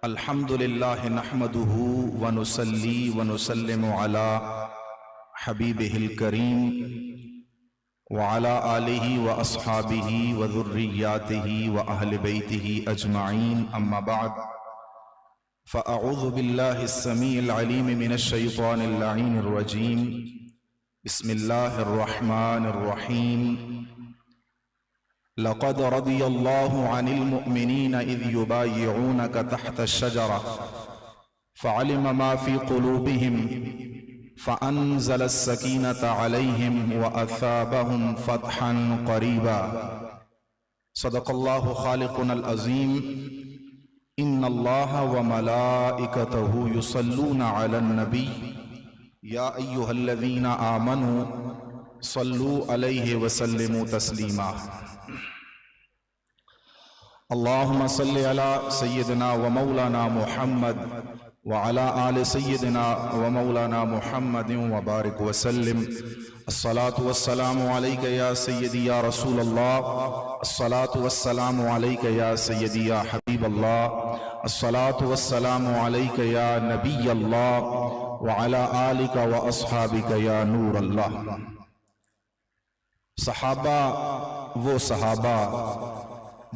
الحمدللہ نحمدہ ونصلی ونسلم علی حبیبہ الکریم وعلی آلہ واصحابہ وذریاتہ واہل بیتہ اجمعین اما بعد فاعوذ باللہ السمیع العلیم من الشیطان اللعین الرجیم بسم اللہ الرحمن الرحیم لقد رضي الله عن المؤمنين إذ يبايعونك تحت الشجرة فعلم ما في قلوبهم فأنزل السكينة عليهم وأثابهم فتحا قريبا صدق الله خالقنا العظيم إن الله وملائكته يصلون على النبي يا أيها الذين آمنوا صلوا عليه وسلموا تسليما اللهم صل على سيدنا ومولانا محمد وعلى آل سيدنا ومولانا محمد وبارك وسلم الصلاة والسلام عليك يا سيدي يا رسول الله الصلاة والسلام عليك يا سيدي يا حبيب الله الصلاة والسلام عليك يا نبي الله وعلى آلك وأصحابك يا نور الله صحابہ وہ صحابہ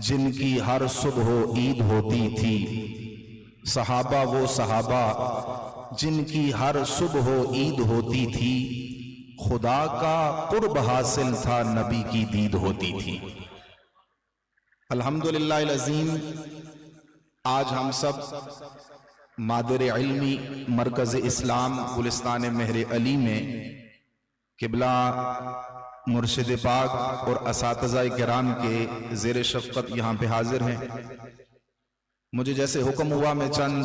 جن کی ہر صبح عید ہوتی تھی، صحابہ وہ صحابہ جن کی ہر صبح عید ہوتی تھی، خدا کا قرب حاصل تھا، نبی کی دید ہوتی تھی۔ الحمدللہ العظیم، آج ہم سب مادر علمی مرکز اسلام گلستان مہر علی میں قبلہ مرشد پاک اور اساتذہ کرام کے زیر شفقت یہاں پہ حاضر ہیں۔ مجھے جیسے حکم ہوا میں چند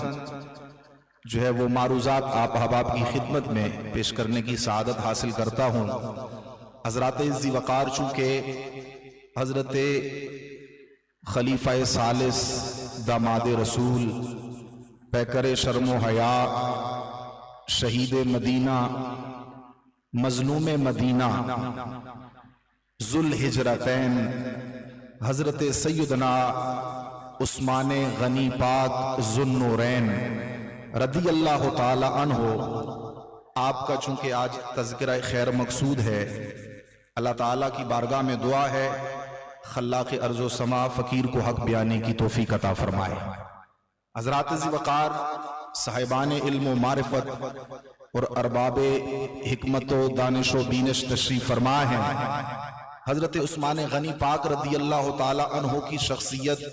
جو ہے وہ معروضات آپ احباب کی خدمت میں پیش کرنے کی سعادت حاصل کرتا ہوں۔ حضرات ذی وقار چونکہ حضرت خلیفہ ثالث داماد رسول پیکر شرم و حیا شہید مدینہ مظلوم مدینہ ذوالہجرتین حضرت سیدنا عثمان غنی پاک ذوالنورین رضی اللہ تعالی عنہ، آپ کا چونکہ آج تذکرہ خیر مقصود ہے، اللہ تعالیٰ کی بارگاہ میں دعا ہے خلاق ارض و سما فقیر کو حق بیانی کی توفیق عطا فرمائے۔ حضرات ذی وقار صاحبان علم و معرفت اور ارباب حکمت و دانش و بینش تشریف فرما ہیں۔ حضرت عثمان غنی پاک رضی اللہ تعالی عنہ کی شخصیت،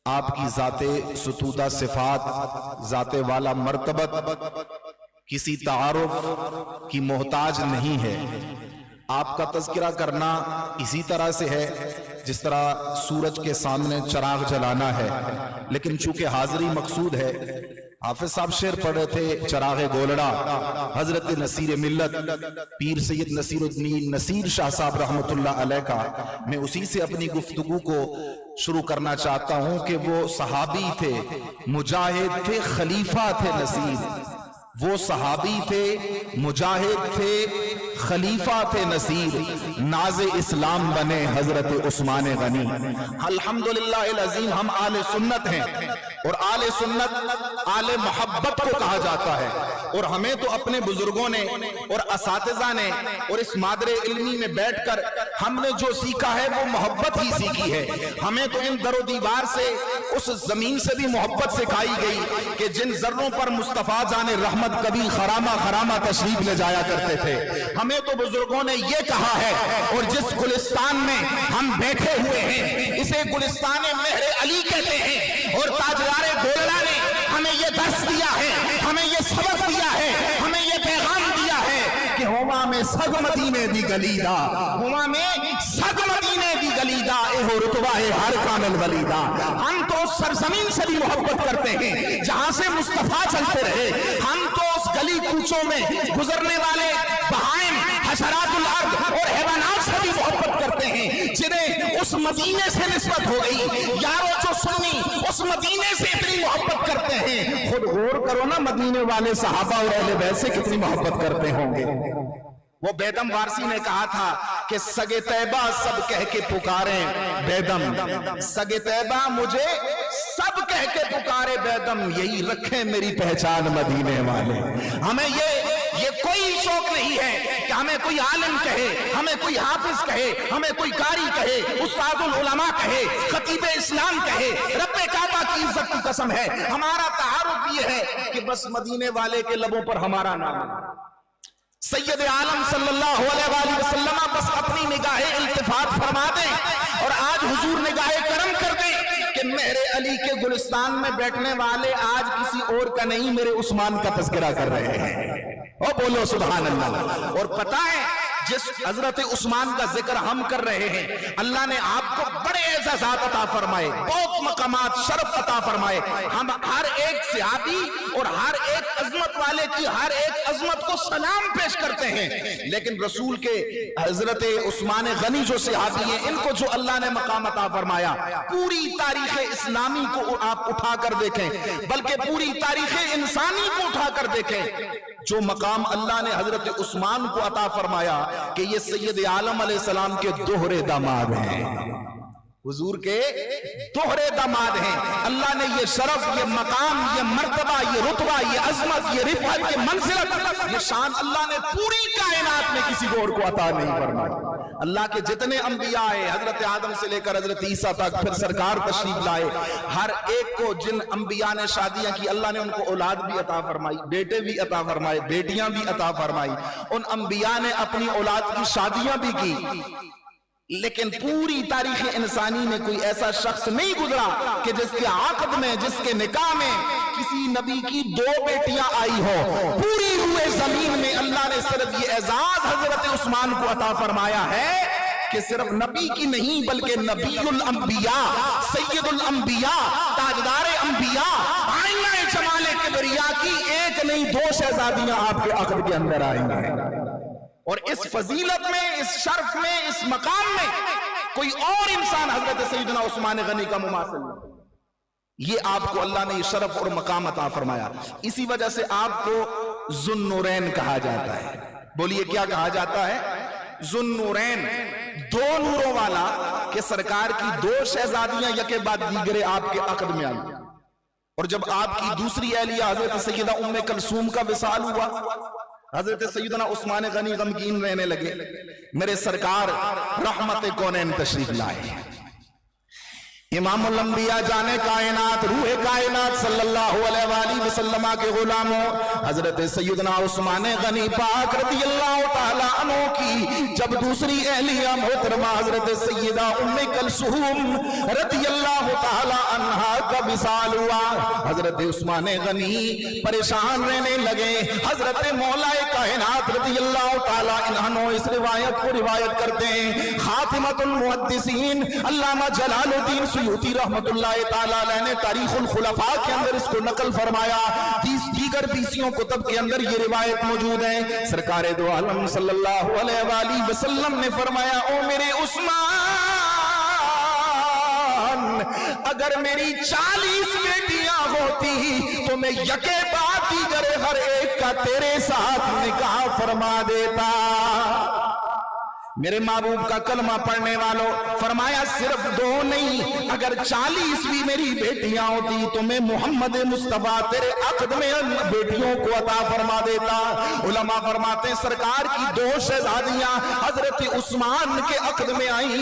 آپ کی ذات ستودہ صفات، ذات والا مرتبت کسی تعارف کی محتاج نہیں ہے۔ آپ کا تذکرہ کرنا اسی طرح سے ہے جس طرح سورج کے سامنے چراغ جلانا ہے، لیکن چونکہ حاضری مقصود ہے، حافظ صاحب شعر پڑھ رہے تھے چراغ گولڑا، حضرت نصیر ملت پیر سید نصیر الدین نصیر شاہ صاحب رحمت اللہ علیہ کا، میں اسی سے اپنی گفتگو کو شروع کرنا چاہتا ہوں کہ وہ صحابی تھے، مجاہد تھے، خلیفہ تھے نصیر، وہ صحابی تھے، مجاہد تھے، خلیفہ تھے نصیر، ناز اسلام بنے حضرت عثمان غنی۔ الحمدللہ العظیم، ہم آل سنت ہیں اور آل سنت آل محبت کو کہا جاتا ہے، اور ہمیں تو اپنے بزرگوں نے اور اساتذہ نے اور اس مادر علمی میں بیٹھ کر ہم نے جو سیکھا ہے وہ محبت ہی سیکھی ہے۔ ہمیں تو ان در و دیوار سے، اس زمین سے بھی محبت سکھائی گئی کہ جن ذروں پر مصطفیٰ جان رحمت کبھی خرامہ خرامہ تشریف لے جایا کرتے تھے۔ ہمیں تو بزرگوں نے یہ کہا ہے، اور جس گلستان میں ہم بیٹھے ہوئے ہیں اسے گلستان مہر علی کہتے ہیں، اور تاجدار گولڑا نے ہمیں یہ درس دیا ہے، ہمیں یہ سبق دیا ہے، ہمیں یہ پیغام دیا ہے کہ ہما میں سگ مدینے دی گلیدہ، ہما میں سگ مدینے دی گلیدہ، اے ہو رتبہ ہے ہر کامل ولیدہ۔ ہم تو اس سرزمین سے بھی محبت کرتے ہیں جہاں سے مصطفیٰ چلتے رہے، ہم تو اس گلی کوچوں میں گزرنے والے بہائم، حشرات الارض اور حیوانات سے بھی محبت کرتے ہیں جنہیں اس مدینے سے نسبت ہو گئی۔ یارو جو سنی اس مدینے سے اتنی محبت کرتے ہیں، خود غور کرو نا مدینے والے صحابہ اور اہل بیت سے کتنی محبت کرتے ہوں گے۔ وہ بیدم وارسی نے کہا تھا کہ سگ طیبہ سب کہہ کے پکاریں بیدم، سگ طیبہ مجھے سب बेदम यही रखे मेरी पहचान मदीने वाले। हमें ये कोई शौक नहीं है कि हमें कोई आलिम कहे, हमें कोई हाफिज कहे, हमें कोई कारी कहे, उस्ताजुल उलमा कहे, खतीब इस्लाम कहे। रब्बे काबा की इज्जत की कसम है, हमारा तआरुफ ये है कि बस मदीने वाले के लबों पर हमारा नाम सैयद आलम सल्लल्लाहु अलैहि वसल्लम बस अपनी निगाहे इल्तिफात फरमा दें और आज हुजूर निगाहे करम कर दें कि मेरे अली के गुलिस्तान में बैठने वाले आज किसी और का नहीं, मेरे उस्मान का तज़किरा कर रहे हैं। और बोलो सुभान अल्लाह। और पता है जिस हजरत उस्मान का जिक्र हम कर रहे हैं, अल्लाह ने आपको बड़े एजाज़ात अता फरमाए, बहुत मकामात शरफ अता फरमाए। हम हर एक सहाबी और हर एक अजमत वाले की हर एक अजमत को सलाम पेश करते हैं, लेकिन रसूल के हजरत उस्मान गनी जो सहाबी हैं, इनको जो अल्लाह ने मकाम अता फरमाया, पूरी तारीख इस्लामी को आप उठाकर देखें, बल्कि पूरी तारीख इंसानी को उठाकर देखें, जो मकाम अल्लाह ने हजरत उस्मान को अता फरमाया कि ये सैयद आलम अलैहिस्सलाम के दोहरे दामाद हैं, हुजूर के दोहरे दामाद हैं। अल्लाह ने ये शरफ, ये मकाम, ये मर्तबा, ये रुतबा, ये अजमत, ये रिफअत, ये मंजिलत, ये शान अल्लाह ने पूरी कायनात में किसी और को अता नहीं फरमाई। अल्लाह के जितने अंबिया आए, हजरत आदम से लेकर हजरत ईसा तक, फिर सरकार तशरीफ लाए, हर एक को जिन अंबिया ने शादियां की, अल्लाह ने उनको औलाद भी अता फरमाई, बेटे भी अता फरमाए, बेटियां भी अता फरमाई। उन अंबिया ने अपनी औलाद की शादियां भी की, लेकिन पूरी तारीख इंसानी में कोई ऐसा शख्स नहीं गुजरा कि जिसके आकद में, जिसके निकाह में किसी नबी की 2 बेटियां आई हो। पूरी रूए जमीन में अल्लाह ने सिर्फ ये एजाज हजरत उस्मान को अता फरमाया है कि सिर्फ नबी की नहीं, बल्कि नबीउल अंबिया, सैयदुल अंबिया, ताजदार अंबिया, आईना जमाले किबरिया की 1 नहीं 2 शहजादियां आपके अकद के अंदर आएंगी। और इस फजीलत में, इस शर्फ में, इस मकाम में कोई और इंसान हजरत सैयदना उस्मान गनी का मुमासिल नहीं। ये आपको अल्लाह ने ये शरफ और मकाम अता फरमाया। इसी वजह से आपको ज़ुन्नूरैन कहा जाता है। बोलिए क्या कहा जाता है? ज़ुन्नूरैन, 2 नूरों वाला, कि सरकार की 2 शहजादियां यके बाद दीगरे आपके अक़द में आई। और जब आपकी दूसरी अहलिया हजरत सैयदा उम्मे कलसूम का विसाल हुआ, हजरत सैयदना उस्मान गनी गमगीन रहने लगे। मेरे सरकार रहमत कौनैन तशरीफ लाए, इमामुल अंबिया जाने कायनात, रूहे कायनात सल्लल्लाहु अलैहि वसल्लम के गुलामों हजरत सैयदना उस्मान गनी पाक रदियल्लाहु ताला अन्हु की जब दूसरी अहलिया मोहतरमा हजरत सैयदा उम्मे कलसूम रदियल्लाहु ताला अन्हा का विसाल हुआ, हजरत उस्मान गनी परेशान रहने लगे। हजरत मौलाए कायनात रदियल्लाहु ताला अन्हु इस रिवायत को रिवायत करते हैं। खातिमतुल मुहद्दिसीन अल्लामा जलालुद्दीन सुयूती रहमतुल्लाह ताला अलैह ने तारीखुल खुलफा के अंदर इसको नकल फरमाया। दीगर 20 कुतुब के अंदर ये रिवायत मौजूद है। सरकारे दो आलम सल्लल्लाहु अलैहि वसल्लम ने फरमाया, ओ मेरे उस्मान, अगर मेरी 40 बेटियां होती तो मैं यके बाद दीगर हर एक का तेरे साथ निकाह फरमा देता। मेरे महबूब का कलमा पढ़ने वालों, फरमाया सिर्फ 2 नहीं, अगर 40 भी मेरी बेटियां होती तो मैं मोहम्मद मुस्तफा तेरे अक़द में बेटियों को अता फरमा देता। उलमा फरमाते सरकार की 2 शहजादियां हजरत उस्मान के अक़द में आई,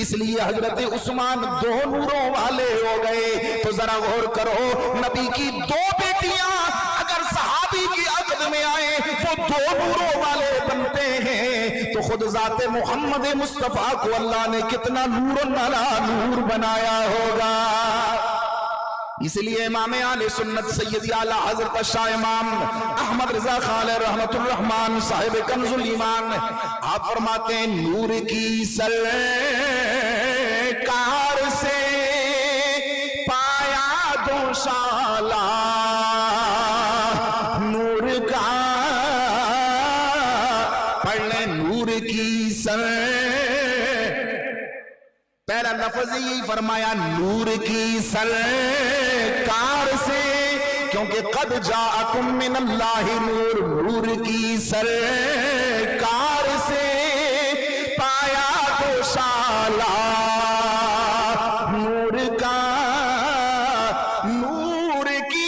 इसलिए हजरत उस्मान 2 नूरों वाले हो गए। तो जरा गौर करो, नबी की 2 बेटियां अगर सहाबी के अक़द में आए वो 2 नूरों वाले बनते हैं, तो खुद जाते मोहम्मद मुस्तफा को अल्लाह ने कितना नूर अला नूर बनाया होगा। इसलिए इमाम आले सुन्नत सैयद आला हज़रत शाह इमाम अहमद रज़ा खान रहमतुर रहमान साहिब कंजुल ईमान, आप फरमाते हैं नूर की सरकार से पाया दोशाला, नूर का पढ़ने नूर की सर, पहला लफ्ज यही फरमाया नूर की सरकार से, क्योंकि कद जाअकुम मिनल्लाहि नूर, नूर की सरकार से पाया दोशाला, नूर का, नूर की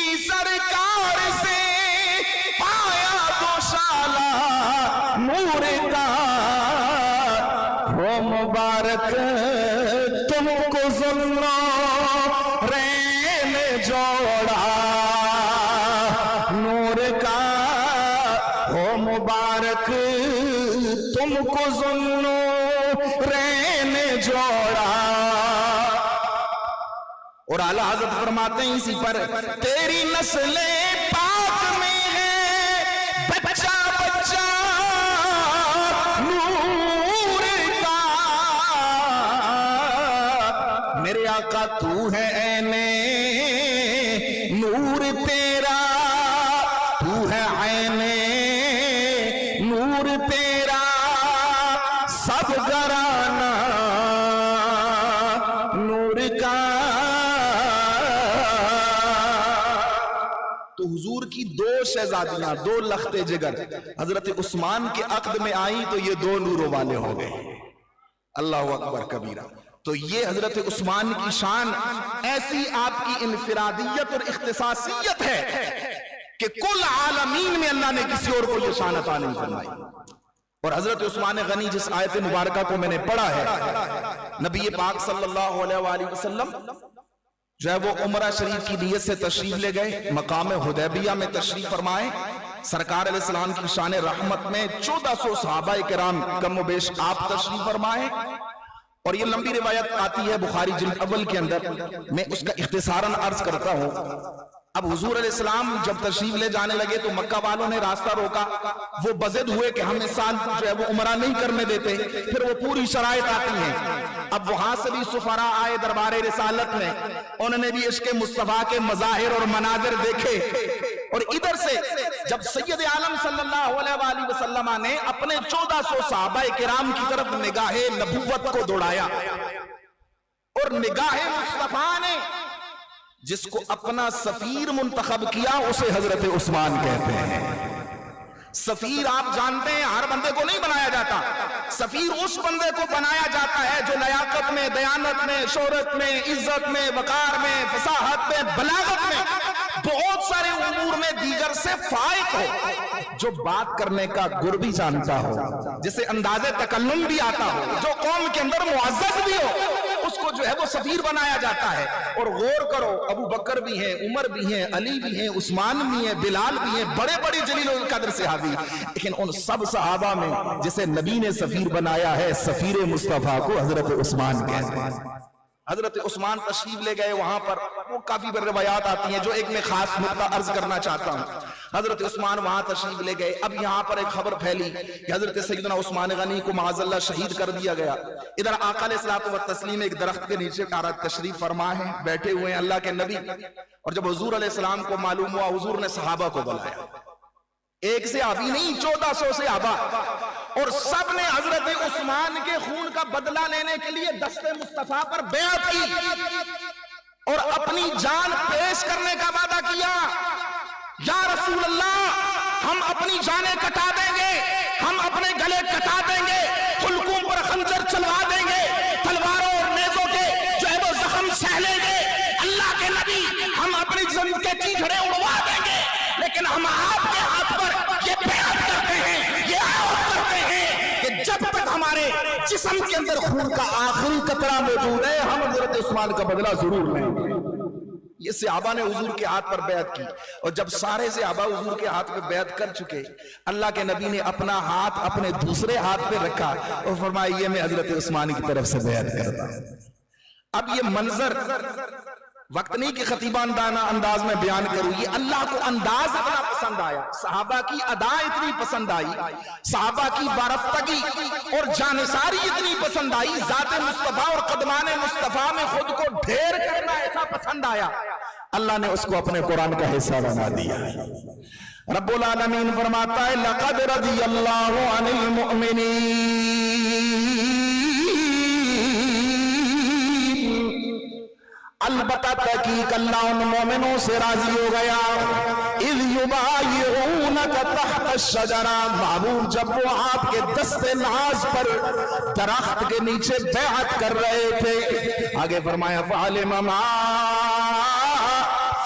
मुबारक तुमको ज़ुन्नूरैन जोड़ा, नूर का हो मुबारक तुमको ज़ुन्नूरैन जोड़ा। और आला हज़रत फरमाते हैं इसी पर, तेरी नस्ले पाक में है बच्चा बच्चा नूर का, मेरे आका तू है ऐने नूर तेरा, तू है ऐने नूर तेरा, सब घराना नूर का। तो हुजूर की दो शहजादियां, दो लख्ते जिगर हजरत उस्मान के अक्द में आई तो ये दो नूरों वाले हो गए। अल्लाह अकबर कबीरा। तो ये हजरत उस्मान की शान, ऐसी आपकी इनफिरादियत और इख्तिसासियत है कि कुल आलमीन में अल्लाह ने किसी और को ये शान अता नहीं फरमाई। और हजरत उस्मान गनी जिस आयत मुबारका को मैंने पढ़ा है, नबी पाक सल्लल्लाहु अलैहि वसल्लम जो है वो उमरा शरीफ की नियत से तशरीफ ले गए, मकाम हुदैबिया में तशरीफ फरमाए। सरकार अलैहिस्सलाम की शान रहमत में 1400 सहाबा किराम कम बेश आप तशरीफ फरमाए। और ये लंबी रिवायत आती है बुखारी जिल्द अव्वल के अंदर, मैं उसका इख्तिसारन अर्ज करता हूं। अब हुजूर अलैहिस्सलाम जब तशरीफ ले जाने लगे तो मक्का वालों ने रास्ता रोका, वो बज़िद हुए कि हम इस साल जो है वो उमरा नहीं करने देते। फिर वो पूरी शराइत आती है। अब वहां से भी सुफरा आए दरबारे रिसालत में, उन्होंने भी इश्क़ मुस्तफा के मज़ाहिर और मनाजिर देखे। और इधर से जब सैयद आलम सल्लल्लाहु अलैहि वसल्लम ने अपने 1400 सहाबा किराम की तरफ निगाहे नबुव्वत को दौड़ाया, और निगाहे मुस्तफा ने जिसको अपना सफीर मुंतखब किया उसे हजरत उस्मान कहते हैं। सफीर आप जानते हैं हर बंदे को नहीं बनाया जाता, सफीर उस बंदे को बनाया जाता है जो लयाकत में, दयानत में, शोहरत में, इज्जत में, वकार में, फसाहत में, बलागत में, बहुत सारे उमूर में दीगर से फाइक हो, जो बात करने का गुर भी जानता हो, जिसे अंदाजे तकल्लुम भी आता हो, जो कौम के अंदर मुअज़्ज़ज़ भी हो, उसको जो है वो सफीर बनाया जाता है। और गौर करो, अबू बकर भी हैं, उमर भी हैं, अली भी हैं, उस्मान भी हैं, बिलाल भी हैं, बड़े बड़े जलील कदर सहाबी, लेकिन उन सब सहाबा में जिसे नबी ने सफीर बनाया है, सफीर मुस्तफा को हजरत उस्मान कहते हैं। हजरत उस्मान तशरीफ ले गए वहां पर, वो काफी रिवायात आती हैं, जो एक में खास नुक्ता अर्ज करना चाहता हूं। हजरत उस्मान वहां तशरीफ ले गए। अब यहां पर एक खबर फैली कि हजरत सैयदना उस्मान गनी को माज़अल्लाह शहीद कर दिया गया। इधर आका अलैहिस्सलातु व तस्लीम एक दरख्त के नीचे तशरीफ फरमा है, बैठे हुए हैं अल्लाह के नबी। और जब हुजूर अलैहिस्सलाम को मालूम हुआ, हुजूर ने सहाबा को बुलाया, एक से आबी नहीं 1400 से आबा, और सब ने हजरत उस्मान के खून का बदला लेने के लिए दस्ते मुस्तफा पर बैत की और अपनी जान पेश करने का वादा किया। या रसूल अल्लाह, हम अपनी जानें कटा देंगे, हम अपने गले कटा देंगे, हुल्कों पर खंजर चलवा देंगे, तलवारों और नेज़ों के जो है वो जख्म सह लेंगे। अल्लाह के नबी, हम अपनी जिस्म के चीथड़े उड़वा देंगे, लेकिन हम आपके हाथ पर ये बैत करते हैं, ये आयत करते हैं कि जब तक हमारे जिस्म के अंदर खून का आखिरी कतरा मौजूद है, हम हजरत उस्मान का बदला जरूर लेंगे। ये सहाबा ने हुजूर के हाथ पर बैत की। और जब सारे सहाबा हुजूर के हाथ पे बैत कर चुके, अल्लाह के नबी ने अपना हाथ अपने दूसरे हाथ पे रखा और फरमाया, ये मैं हजरत उस्मान की तरफ से बैत करता हूं। अब ये मंजर वक्त नहीं कि खतीबाना अंदाज में बयान करूं, ये अल्लाह को अंदाज इतना पसंद आया, सहाबा की अदा इतनी पसंद आई, सहाबा की बारफ्तगी और जानिसारी इतनी पसंद आई, जाते मुस्तफा और कदमाने मुस्तफा में खुद को ढेर करना ऐसा पसंद आया, अल्लाह ने उसको अपने कुरान का हिस्सा बना दिया। रब्बुल आलमीन फरमाता है, लक़द रज़ियल्लाहु अनिल मुअमिनीन, अलबत्ता तहकीक अल्लाह उन मोमिनों से राजी हो गया। इज़ युबायिऊनका तहत अश-शजरा, महबूब जब वो आपके दस्ते नाज पर दरख्त के नीचे बैअत कर रहे थे। आगे फरमाया, फ़अलिम मा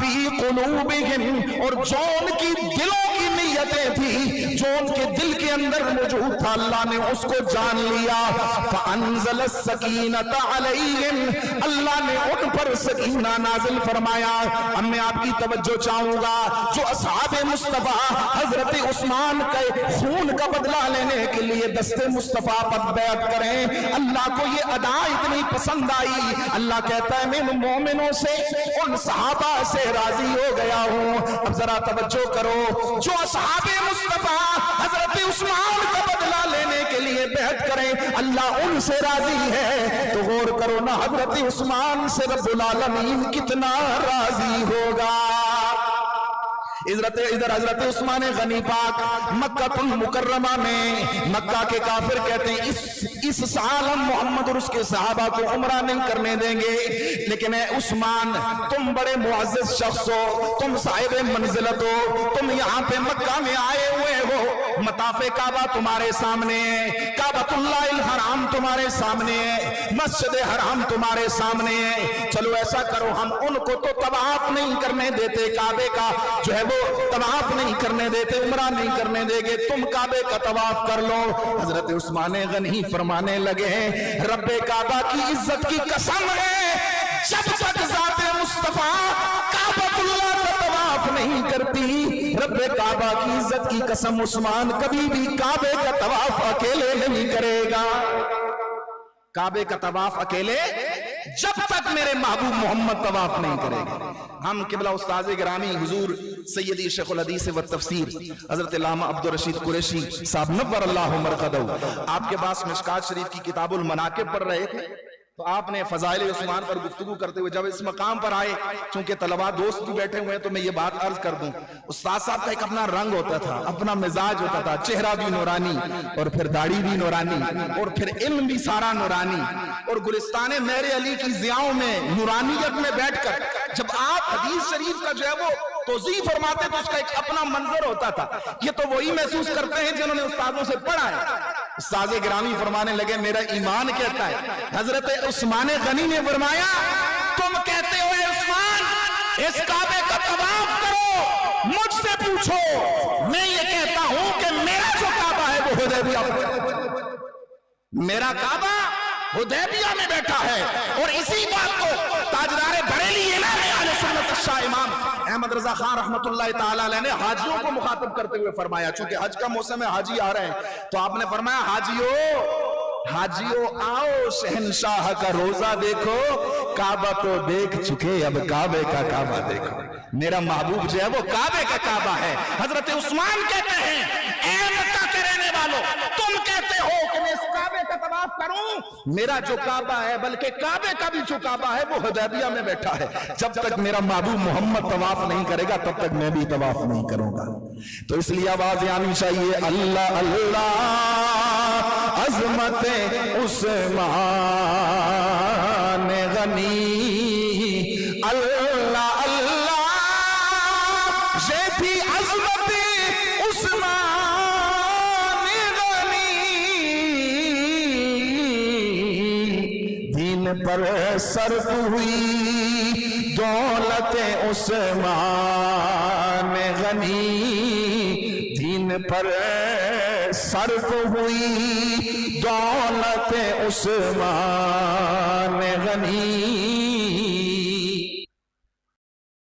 फी क़ुलूबिहिम, और जो उनकी दिलों की नीयतें थी, जो उनके दिल के अंदर मौजूद था, अल्लाह ने उसको जान लिया। फ़अंज़ल सकीनत अलैहिम, अल्लाह ने उन पर सकीना नाज़िल फरमाया। अब मैं आपकी तवज्जो चाहूंगा, जो असहाबे मुस्तफा हजरत उस्मान के खून का बदला लेने के लिए दस्ते मुस्तफा पर बैत करें, अल्लाह को ये अदा इतनी पसंद आई, अल्लाह कहता है मैं मोमिनों से, उन सहाबा से राजी हो गया हूं। अब जरा तवज्जो करो, जो असहाबे मुस्तफा हजरत उस्मान का बदला लेने के लिए बैत करें, अल्लाह उनसे राजी है, तो गौर करो ना हजरत उस्मान से रब्बुल आलमीन कितना राजी होगा। इधर हजरत उस्मान गनी पाक मक्का मुकर्रमा में, मक्का के काफिर कहते हैं इस साल हम मोहम्मद और उसके सहाबा को उम्रा नहीं करने देंगे, लेकिन उस्मान तुम बड़े मुअज़्ज़ज़ शख्स हो, तुम साहिब मंजिलत हो, तुम यहाँ पे मक्का में आए हुए हो, मताफ़े काबा तुम्हारे सामने है, काबतुल्लाहिल हराम तुम्हारे सामने है, मस्जिद हराम तुम्हारे सामने है, चलो ऐसा करो हम उनको तो तवाफ नहीं करने देते, काबे का जो है वो तवाफ नहीं करने देते, उम्रा नहीं करने देंगे, तुम काबे का तवाफ कर लो। हजरत उस्मान गनी फरमाने लगे रब्बे काबा की इज्जत की कसम है, जब तक ज़ाते मुस्तफा काबतुल्लाह का तवाफ नहीं करती, रब्बे काबा की इज्जत की कसम उस्मान कभी भी काबे का तवाफ अकेले नहीं करेगा। काबे का तवाफ अकेले जब तक मेरे महबूब मोहम्मद तवाफ नहीं करेंगे। हम किबला उस्ताद गिरामी हुजूर सैयदी शेखुल हदीस व तफसीर हजरत अल्लामा अब्दुल रशीद कुरैशी साहब नव्वर अल्लाहु मरक़दहु आपके पास मिशकात शरीफ की किताबुल मनाकिब पढ़ रहे थे, तो आपने फजाइल उस्मान पर गुफ्तगू करते हुए जब इस मकाम पर आए, चूंकि तलबा दोस्त भी बैठे हुए हैं, तो मैं ये बात अर्ज कर दूं, उस्ताद साहब का एक अपना रंग होता था, अपना मिजाज होता था, चेहरा भी नूरानी और फिर दाढ़ी भी नूरानी और फिर इल्म भी सारा नूरानी, और गुलिस्तान मेरे अली की ज़ियाओं में नूरानियत में बैठकर जब आप हदीस शरीफ का जो है वो तौज़ीह फरमाते तो उसका एक अपना मंजर होता था। ये तो वही महसूस करते हैं जिन्होंने उस्तादों से पढ़ा है। उस्ताद गिरामी फरमाने लगे मेरा ईमान कहता है, हजरत उस्मान गनी ने फरमाया तुम कहते हो उस्मान इस काबे का तवाफ करो, मुझसे पूछो, मैं ये कहता हूं कि मेरा जो काबा है वो हुदैबिया में, मेरा काबा हुदैबिया में बैठा है। और इसी बात को ताजदार बरेली इमाम अहले सुन्नत शाह इमाम अहमद रजा खान रहमतुल्लाह ताला अलैह ने हाजियों को मुखातब करते हुए फरमाया, चूंकि हज का मौसम है, हाजी आ रहे हैं, तो आपने फरमाया हाजियों आओ शहनशाह का रोजा देखो, काबा तो देख चुके अब काबे का काबा देखो। मेरा महबूब जो है वो काबे का काबा है। हजरत उस्मान कहते हैं ऐ मक्का के रहने वालों, तुम कहते हो कि मैं इस काबे का तवाफ करूं, मेरा जो काबा है बल्कि काबे का भी जो काबा है वो हुदैबिया में बैठा है। जब तक मेरा महबूब मोहम्मद तवाफ नहीं करेगा तब तक मैं भी तवाफ नहीं करूंगा। तो इसलिए आवाज आनी चाहिए अल्लाह अल्लाह अज़मत उस्मान गनी, अल्लाह अल्लाह ये थी अज़मत उस्मान गनी, दीन पर सर्फ हुई दौलत उस्मान गनी, दीन पर सर्फ हुई दौलत उस्मान गनी,